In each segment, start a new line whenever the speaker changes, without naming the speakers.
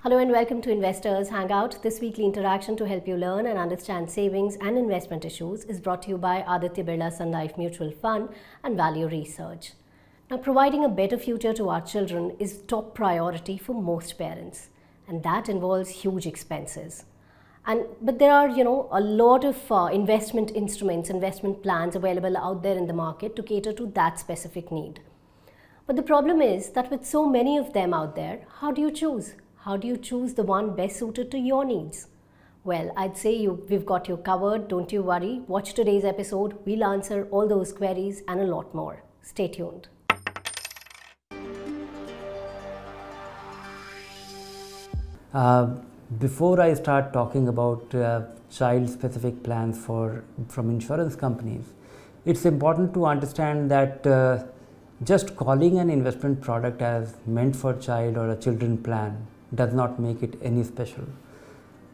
Hello and welcome to Investors Hangout. This weekly interaction to help you learn and understand savings and investment issues is brought to you by Aditya Birla Sun Life Mutual Fund and Value Research. Now, providing a better future to our children is top priority for most parents, and that involves huge expenses. But there are, a lot of investment instruments, investment plans available out there in the market to cater to that specific need. But the problem is that with so many of them out there, how do you choose? How do you choose the one best suited to your needs? Well, I'd say we've got you covered. Don't you worry. Watch today's episode. We'll answer all those queries and a lot more. Stay tuned.
Before I start talking about child-specific plans from insurance companies, it's important to understand that just calling an investment product as meant for child or a children plan does not make it any special.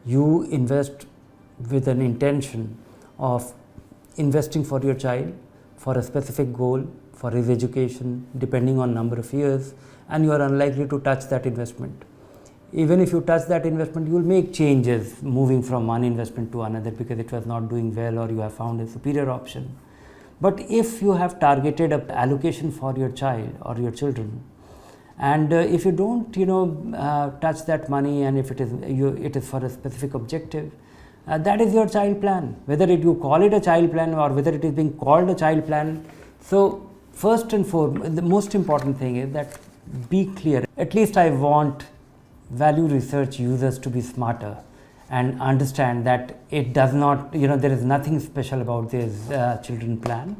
You invest with an intention of investing for your child, for a specific goal, for his education, depending on number of years, and you are unlikely to touch that investment. Even if you touch that investment, you will make changes moving from one investment to another because it was not doing well or you have found a superior option. But if you have targeted an allocation for your child or your children, and if you don't touch that money, and if it is for a specific objective, that is your child plan, whether you call it a child plan or whether it is being called a child plan. So first and foremost, the most important thing is that be clear. At least I want value research users to be smarter and understand that it does not, there is nothing special about this children plan,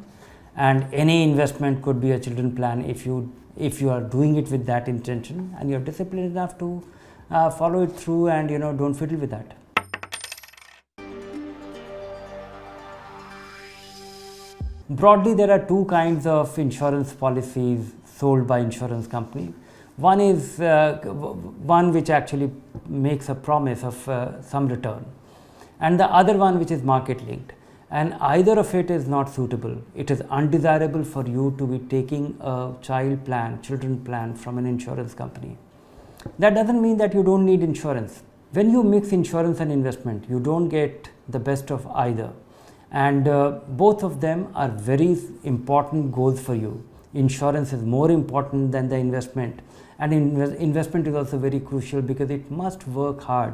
and any investment could be a children plan if you are doing it with that intention and you are disciplined enough to follow it through and don't fiddle with that. Broadly, there are two kinds of insurance policies sold by insurance companies. One is one which actually makes a promise of some return, and the other one which is market linked, and either of it is not suitable. It is undesirable for you to be taking a children plan from an insurance company. That doesn't mean that you don't need insurance. When you mix insurance and investment, you don't get the best of either, and both of them are very important goals for you. Insurance is more important than the investment, and investment is also very crucial because it must work hard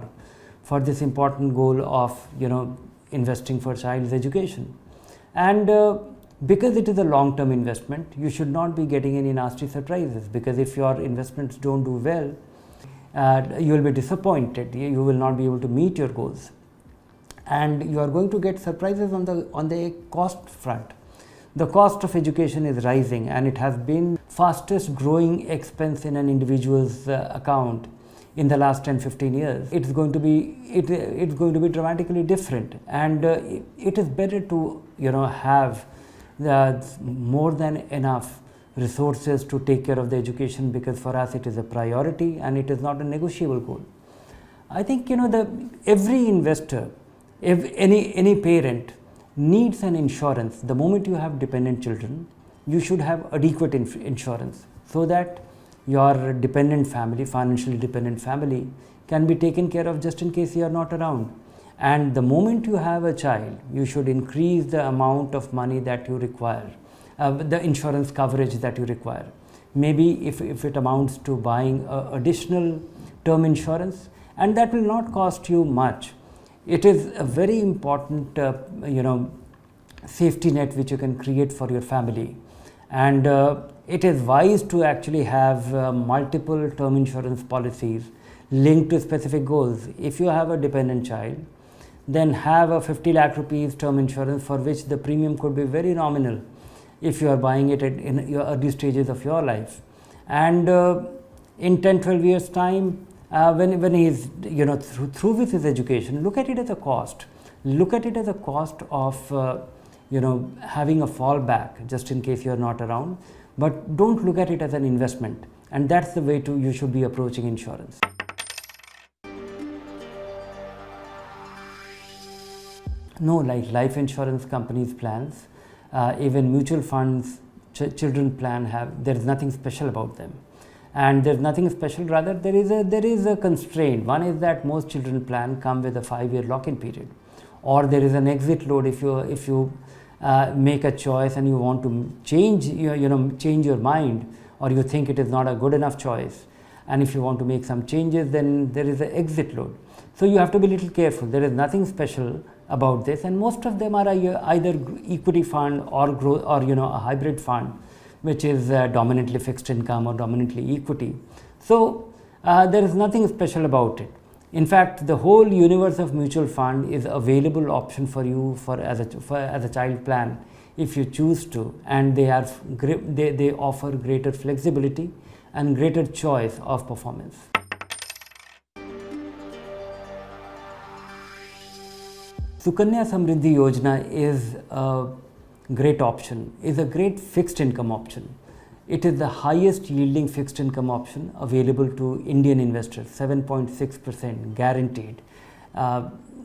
for this important goal of investing for child's education. And because it is a long-term investment, you should not be getting any nasty surprises, because if your investments don't do well, you will be disappointed. You will not be able to meet your goals, and you are going to get surprises on the cost front. The cost of education is rising, and it has been fastest growing expense in an individual's account in the last 10-15 years. It's going to be dramatically different, and it is better to have more than enough resources to take care of the education, because for us it is a priority and it is not a negotiable goal. I think every investor, any parent needs an insurance. The moment you have dependent children, you should have adequate insurance so that your dependent family, financially dependent family, can be taken care of just in case you are not around. And the moment you have a child, you should increase the amount of money that you require, the insurance coverage that you require. Maybe if it amounts to buying additional term insurance, and that will not cost you much. It is a very important safety net which you can create for your family, and it is wise to actually have multiple term insurance policies linked to specific goals. If you have a dependent child, then have a 50 lakh rupees term insurance for which the premium could be very nominal if you are buying it in your early stages of your life. And in 10-12 years time, when he is through with his education, look at it as a cost. Look at it as a cost of having a fallback just in case you are not around, but don't look at it as an investment. And that's the way you should be approaching insurance. No, like life insurance companies' plans, even mutual funds, children plan there is nothing special about them. And there's nothing special, rather there is a constraint. One is that most children plan come with a 5-year lock-in period, or there is an exit load if you make a choice and you want to change your mind, or you think it is not a good enough choice, and if you want to make some changes, then there is an exit load. So you have to be a little careful. There is nothing special about this, and most of them are either equity fund or growth, or a hybrid fund, which is dominantly fixed income or dominantly equity. So there is nothing special about it. In fact, the whole universe of mutual fund is available option for you as a child plan if you choose to, and they offer greater flexibility and greater choice of performance. Sukanya Samriddhi Yojana is a great option, is a great fixed income option. It is the highest yielding fixed income option available to Indian investors, 7.6% guaranteed.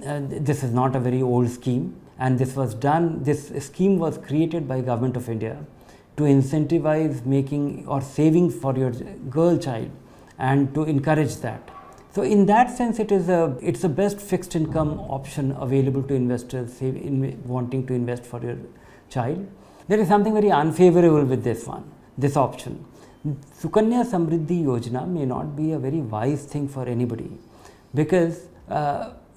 This is not a very old scheme, and this scheme was created by Government of India to incentivize making or saving for your girl child and to encourage that. So in that sense, it's the best fixed income option available to investors wanting to invest for your child. There is something very unfavorable with this option. Sukanya Samriddhi Yojana may not be a very wise thing for anybody, because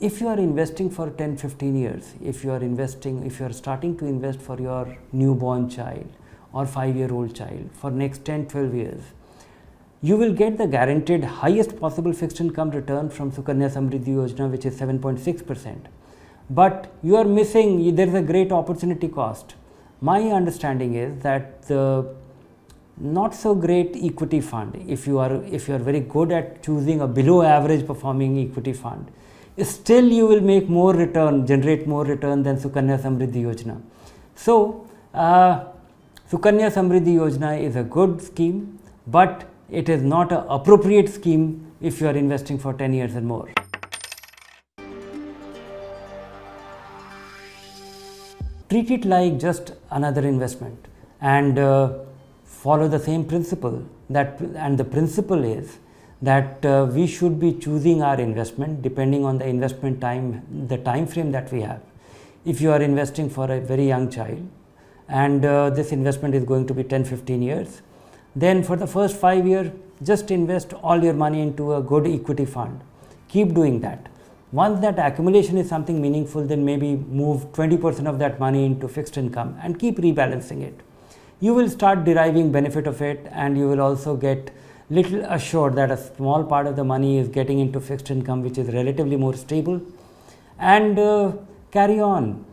if you are investing for 10-15 years, if you are starting to invest for your newborn child or 5-year-old child for next 10-12 years, you will get the guaranteed highest possible fixed income return from Sukanya Samriddhi Yojana, which is 7.6%. But you are missing, there is a great opportunity cost. My understanding is that the not so great equity fund, if you are very good at choosing a below average performing equity fund, still you will make more return, generate more return than Sukanya Samriddhi Yojana. So Sukanya Samriddhi Yojana is a good scheme, but it is not an appropriate scheme if you are investing for 10 years and more. Treat it like just another investment and follow the same principle. And the principle is that we should be choosing our investment depending on the investment time, the time frame that we have. If you are investing for a very young child and this investment is going to be 10-15 years, then for the first 5 years, just invest all your money into a good equity fund. Keep doing that. Once that accumulation is something meaningful, then maybe move 20% of that money into fixed income and keep rebalancing it. You will start deriving benefit of it, and you will also get little assured that a small part of the money is getting into fixed income, which is relatively more stable, and carry on.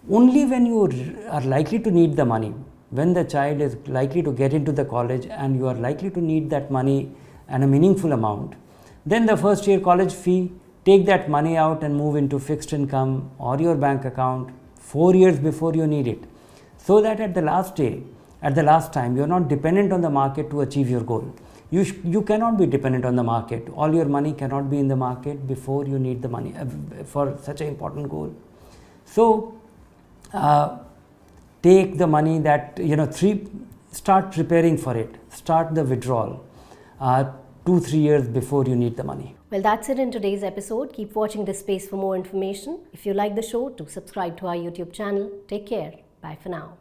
Only when you are likely to need the money, when the child is likely to get into the college and you are likely to need that money and a meaningful amount, then the first year college fee, take that money out and move into fixed income or your bank account 4 years before you need it, so that at the last time, you are not dependent on the market to achieve your goal. You cannot be dependent on the market. All your money cannot be in the market before you need the money for such an important goal. So take the money that, start preparing for it, start the withdrawal 2-3 years before you need the money.
Well, that's it in today's episode. Keep watching this space for more information. If you like the show, do subscribe to our YouTube channel. Take care. Bye for now.